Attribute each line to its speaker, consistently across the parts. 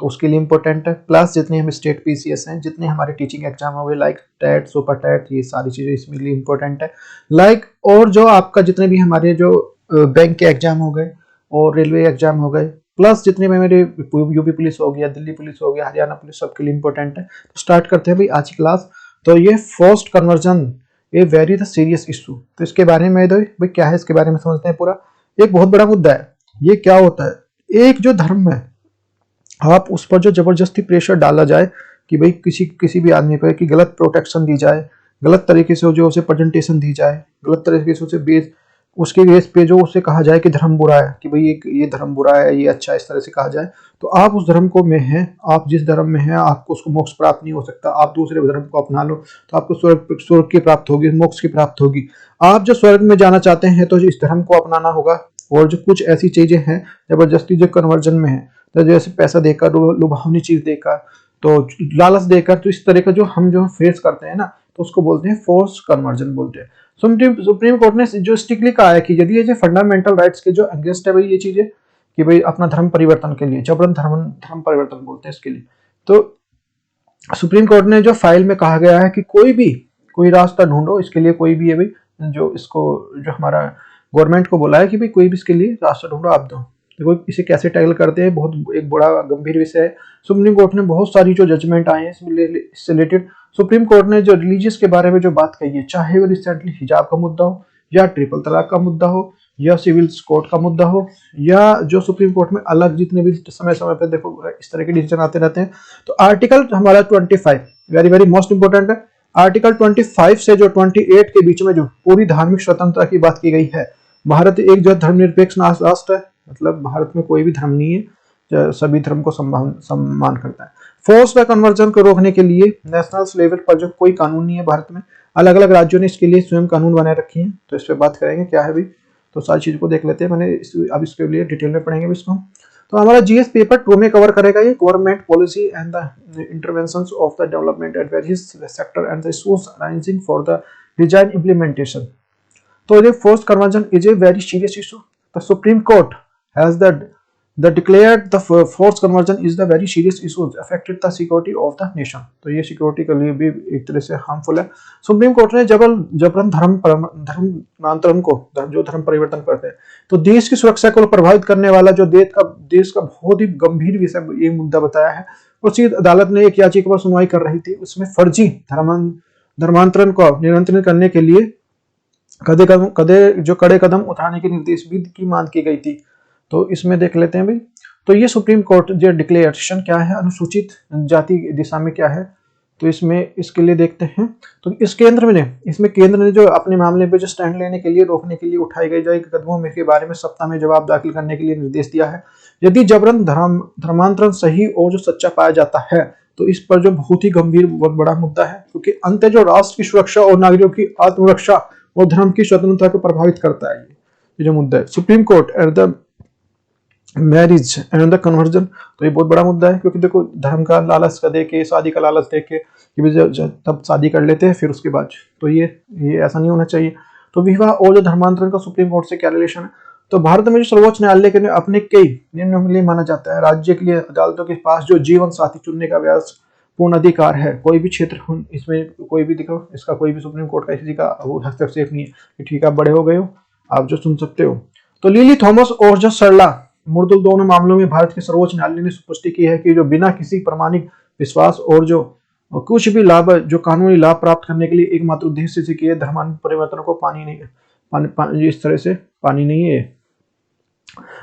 Speaker 1: तो उसके लिए इंपॉर्टेंट है। प्लस जितने हम स्टेट पीसीएस हैं, जितने हमारे टीचिंग एग्जाम हो गए लाइक टेट, सुपर टेट, ये सारी चीज़ें इसमें लिए इंपॉर्टेंट है। लाइक और जो आपका जितने भी हमारे जो बैंक के एग्जाम हो गए और रेलवे एग्जाम हो गए, प्लस जितने भी मेरे यूपी पुलिस हो गया, दिल्ली पुलिस हो गया, हरियाणा पुलिस, सबके लिए इंपॉर्टेंट है। तो स्टार्ट करते हैं भाई आज की क्लास। तो ये forced conversion a very the serious issue. तो इसके बारे में भाई क्या है, इसके बारे में समझते हैं पूरा। एक बहुत बड़ा मुद्दा है। ये क्या होता है, एक जो धर्म है आप उस पर जो जबरदस्ती प्रेशर डाला जाए कि भाई किसी भी आदमी पर कि गलत प्रोटेक्शन दी जाए, गलत तरीके से जो उसे प्रेजेंटेशन दी जाए, गलत तरीके से उसे उसके बेस पे जो उसे कहा जाए कि धर्म बुरा है, कि भाई ये धर्म बुरा है, ये अच्छा है, इस तरह से कहा जाए, तो आप उस धर्म को में हैं, आप जिस धर्म में हैं आपको उसको मोक्ष प्राप्त नहीं हो सकता। आप दूसरे धर्म को अपना लो तो आपको स्वर्ग की प्राप्त होगी, मोक्ष की प्राप्त होगी। आप जो स्वर्ग में जाना चाहते हैं तो इस धर्म को अपनाना होगा। और जो कुछ ऐसी चीजें हैं जबरदस्ती जो कन्वर्जन में है, तो जैसे पैसा देकर, लुभावनी चीज देकर, तो लालच देकर, तो इस तरह का जो हम फेस करते हैं ना, तो उसको बोलते हैं फोर्स कन्वर्जन बोलते हैं। सुप्रीम कोर्ट ने जो स्ट्रिक्टली कहा है कि यदि ये फंडामेंटल राइट्स के जो अगेंस्ट है भाई ये चीजें, कि भाई अपना धर्म परिवर्तन के लिए, जबरन धर्म परिवर्तन बोलते हैं इसके लिए, तो सुप्रीम कोर्ट ने जो फाइल में कहा गया है कि कोई रास्ता ढूंढो इसके लिए, कोई भी है भाई जो हमारा गवर्नमेंट को बोला है कि भाई कोई भी इसके लिए रास्ता ढूंढो आप दो। देखो इसे कैसे टैकल करते हैं, बहुत एक बड़ा गंभीर विषय है। सुप्रीम कोर्ट ने बहुत सारी जो जजमेंट आए हैं इससे रिलेटेड, सुप्रीम कोर्ट ने जो रिलीजियस के बारे में जो बात कही है, चाहे वो रिसेंटली हिजाब का मुद्दा हो, या ट्रिपल तलाक का मुद्दा हो, या सिविल कोर्ट का मुद्दा हो, या जो सुप्रीम कोर्ट में अलग जितने भी समय समय पर देखो इस तरह के डिसीजन आते रहते हैं। तो आर्टिकल हमारा 25 वेरी वेरी मोस्ट इंपोर्टेंट है। आर्टिकल 25 से जो 28 के बीच में जो पूरी धार्मिक स्वतंत्रता की बात की गई है। भारत एक जो धर्मनिरपेक्ष राष्ट्र है, मतलब भारत में कोई भी धर्म नहीं है, सभी धर्म को सम्मान करता है। फोर्स व कन्वर्जन को रोकने के लिए नेशनल लेवल पर जो कोई कानून नहीं है भारत में, अलग अलग राज्यों ने इसके लिए स्वयं कानून बनाए रखे हैं। तो इस पर बात करेंगे क्या है भाई, तो सारी चीज को देख लेते हैं। अब इसके लिए डिटेल में पढ़ेंगे इसको। तो हमारा जीएस पेपर 2 में कवर करेगा ये government policy and the interventions of the development at various sector and the issues arising for the design implementation. तो ये force conversion is a very serious issue. The supreme court has declared the forced conversion is the very serious issue affected the security of the nation। तो ये security के लिए भी एक तरह से हार्मफुल है। सुप्रीम कोर्ट ने जबरन धर्मांतरण को, जो धर्म परिवर्तन करते हैं, तो देश की सुरक्षा को प्रभावित करने वाला जो देश का बहुत ही गंभीर विषय ये मुद्दा बताया है। उसी अदालत ने एक याचिका पर सुनवाई कर रही थी, उसमें फर्जी धर्मांतरण को नियंत्रित करने के लिए कड़े कदम उठाने के निर्देश भी की मांग की गई थी। तो इसमें देख लेते हैं भाई। तो ये सुप्रीम कोर्ट जो डिक्लेरेशन क्या है, अनुसूचित जाति दिशा में क्या है, तो इसमें इसके लिए देखते हैं। तो इसमें केंद्र ने जो अपने मामले पे जो स्टैंड लेने के लिए, रोकने के लिए उठाए गए कदमों में के बारे में सप्ताह में जवाब दाखिल करने के लिए निर्देश दिया है। यदि जबरन धर्मांतरण सही और जो सच्चा पाया जाता है, तो इस पर जो बहुत ही गंभीर, बहुत बड़ा मुद्दा है, क्योंकि अंत जो राष्ट्र की सुरक्षा और नागरिकों की आत्मरक्षा और धर्म की स्वतंत्रता को प्रभावित करता है। ये जो मुद्दा है supreme court at the marriage and the conversion, तो ये बहुत बड़ा मुद्दा है, क्योंकि देखो धर्म का लालच का देके, शादी का लालच देके कि तब शादी कर लेते हैं फिर उसके बाद, तो ये ऐसा नहीं होना चाहिए। तो विवाह और जो धर्मांतरण का सुप्रीम कोर्ट से क्या रिलेशन है, तो भारत में जो सर्वोच्च न्यायालय के अपने कई निर्णयों के लिए माना जाता है, राज्य के लिए अदालतों के पास जो जीवन साथी चुनने का पूर्ण अधिकार है। कोई भी क्षेत्र इसमें कोई भी देखो, इसका कोई भी सुप्रीम कोर्ट का किसी का हस्तक्षेप नहीं है कि ठीक है आप बड़े हो गए हो, आप जो सुन सकते हो। तो लिली थॉमस और जो सरला मुर्दुल, दोनों मामलों में भारत के सर्वोच्च न्यायालय ने पुष्टि की है कि जो बिना किसी प्रमाणिक विश्वास और जो कुछ भी लाभ, जो कानूनी लाभ प्राप्त करने के लिए एकमात्र उद्देश्य से किए धर्मांतरण परिवर्तन को इस तरह से पानी नहीं है।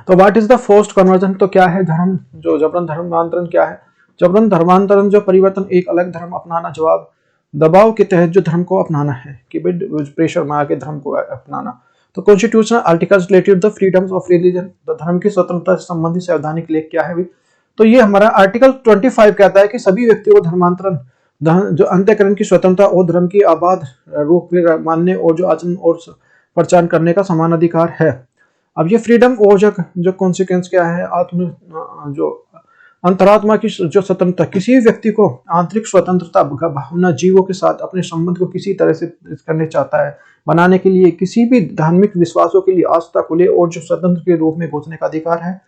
Speaker 1: तो what is the forced conversion, तो क्या है जबरन धर्मांतरण क्या है। जबरन धर्मांतरण जो परिवर्तन, एक अलग धर्म अपनाना, जवाब दबाव के तहत जो धर्म को अपनाना है, कि प्रेशर में आके धर्म को अपनाना। तो constitutional articles related the freedoms of religion, तो धर्म की स्वतंत्रता से संबंधित संवैधानिक लेख क्या है भी, तो ये हमारा आर्टिकल 25 कहता है कि सभी व्यक्तियों को धर्मांतरण, जो अंतःकरण की स्वतंत्रता और धर्म की आबाद रूप में मानने और जो आचरण और प्रचार करने का समान अधिकार है। अब ये फ्रीडम और जो कॉन्सिक्वेंस क्या है, जो अंतरात्मा की जो स्वतंत्रता, किसी भी व्यक्ति को आंतरिक स्वतंत्रता का भावना जीवों के साथ अपने संबंध को किसी तरह से करने चाहता है, बनाने के लिए किसी भी धार्मिक विश्वासों के लिए आस्था खुले और जो स्वतंत्र के रूप में घोषणे का अधिकार है।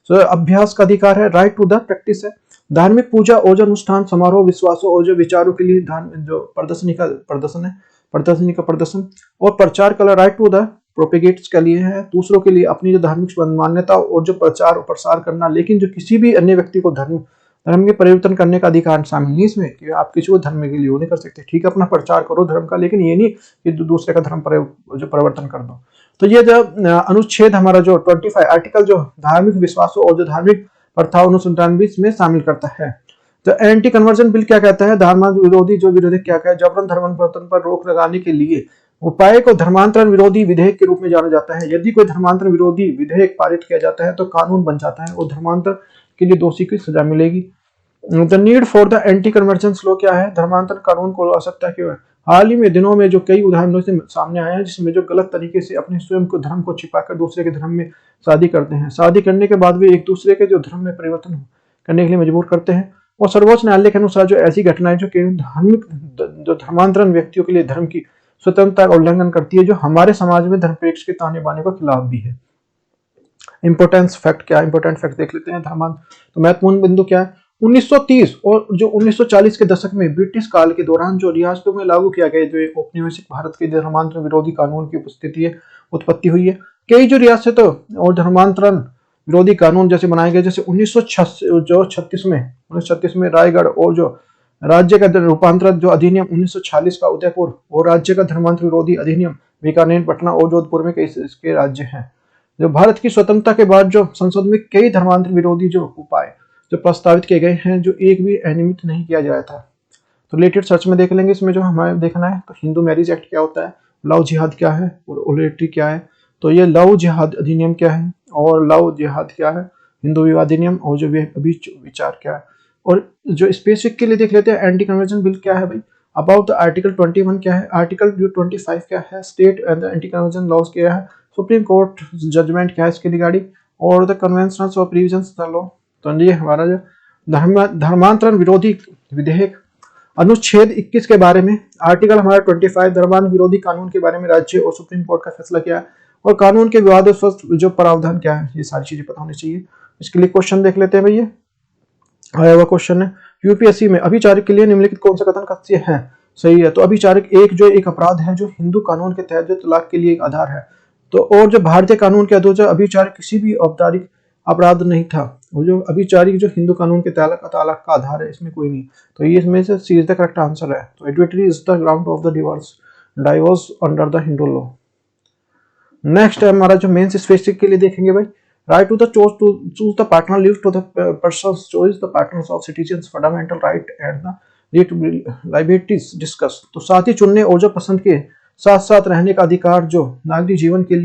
Speaker 1: अभ्यास का अधिकार है, राइट टू द प्रैक्टिस है। धार्मिक पूजा और जो अनुष्ठान समारोह विश्वासों और जो विचारों के लिए जो प्रदर्शन और प्रचार का राइट टू द प्रोपेगेट्स के लिए है, दूसरों के लिए अपनी जो धार्मिक मान्यता और जो प्रचार और प्रसार करना, लेकिन जो किसी भी अन्य व्यक्ति को धर्म के परिवर्तन करने का अधिकार शामिल नहीं इसमें, कि आप किसी को धर्म के लिए वो नहीं कर सकते। ठीक है, अपना प्रचार करो धर्म का, लेकिन ये नहीं कि दूसरे का धर्म जो परिवर्तन कर दो। तो ये जो अनुच्छेद हमारा जो 25 आर्टिकल जो धार्मिक विश्वासों और जो धार्मिक प्रथाओं अनुसंधान भी इसमें शामिल करता है। तो एंटी कन्वर्जन बिल क्या कहता है? धर्म विरोधी जो विधेयक क्या कहता है? जबरन धर्मांतरण पर रोक लगाने के लिए उपाय को धर्मांतरण विरोधी विधेयक के रूप में जाना जाता है। यदि कोई धर्मांतरण विरोधी विधेयक पारित किया जाता है तो कानून बन जाता है और धर्मांतर के लिए दोषी की सजा मिलेगी। The need for the anti conversion law क्या है? धर्मांतरण कानून को आवश्यकता क्यों है? हाल ही में दिनों में जो कई उदाहरणों से सामने आए हैं जिसमें जो गलत तरीके से अपने स्वयं को धर्म को छिपाकर दूसरे के धर्म में शादी करते हैं, शादी करने के बाद भी एक दूसरे के जो धर्म में परिवर्तन करने के लिए मजबूर करते हैं। और सर्वोच्च न्यायालय के अनुसार जो ऐसी घटनाएं जो धार्मिक जो धर्मांतरण व्यक्तियों के लिए धर्म की स्वतंत्रता का उल्लंघन करती है, जो हमारे समाज में धर्मनिरपेक्ष के ताने बाने के खिलाफ भी है। इंपोर्टेंस फैक्ट क्या है? इंपोर्टेंट फैक्ट देख लेते हैं। तो महत्वपूर्ण बिंदु क्या है? 1930 और जो 1940 के दशक में ब्रिटिश काल के दौरान जो रियासतों में लागू किया गया जो औपनिवेशिक भारत के धर्मांतरण विरोधी कानून की उत्पत्ति हुई है। कई जो रियासतों और धर्मांतरण विरोधी कानून जैसे बनाए गए, जैसे 1936 में रायगढ़ और जो राज्य का रूपांतरण जो अधिनियम 1946 का उदयपुर और राज्य का धर्मांतरण विरोधी अधिनियम बीकानेर, पटना और जोधपुर में कई इसके राज्य हैं। जो भारत की स्वतंत्रता के बाद जो संसद में कई धर्मांतरण विरोधी जो उपाय जो प्रस्तावित किए गए हैं, जो एक भी अनियमित नहीं किया गया था। तो रिलेटेड सर्च में देख लेंगे। इसमें जो हमें देखना है तो हिंदू मैरिज एक्ट क्या होता है, लव जिहाद क्या है और ओलेट्री क्या है। तो ये लव जिहाद अधिनियम क्या है और लव जिहाद क्या है, हिंदू विवाह अधिनियम और जो अभी विचार क्या है। और जो स्पेसिफिक के लिए देख लेते हैं एंटी कन्वर्जन बिल क्या है भाई। अबाउट द आर्टिकल 21 क्या है, आर्टिकल जो 25 क्या है, state and anti conversion laws क्या है, सुप्रीम कोर्ट जजमेंट क्या है इसके रिगार्डिंग, और the conventions of provisions the law. तो ये हमारा जो धर्मांतरण विरोधी विधेयक अनुच्छेद 21 के बारे में, आर्टिकल हमारा 25 धर्मांतरण विरोधी कानून के बारे में राज्य और सुप्रीम कोर्ट का फैसला क्या है, और कानून के विवादास्पद जो प्रावधान क्या है, ये सारी चीजें पता होनी चाहिए। इसके लिए क्वेश्चन देख लेते हैं भैया। आया हुआ क्वेश्चन है यूपीएससी में, अभिचारिक के लिए निम्नलिखित कौन सा कथन सत्य है? सही है। तो अभिचारिक एक अपराध है जो हिंदू कानून के तहत जो तलाक के लिए एक आधार है। तो और जो भारतीय कानून के तहत अभिचारिक किसी भी औपचारिक अपराध नहीं था। वो जो अभिचारिक जो हिंदू कानून के तलाक का आधार है, इसमें कोई नहीं। तो ये इसमें से सी इज द करेक्ट आंसर है। तो adultery is the ground of the divorce under the Hindu law. Next है हमारा जो मेंस स्पेसिफिक के लिए देखेंगे भाई, right to the choose the partner leaves to the person's choice, the partners of citizens fundamental right and the liberties discussed। तो साथी चुनने और जो पसंद के साथ साथ रहने का अधिकार जो नागरिक जीवन के लिए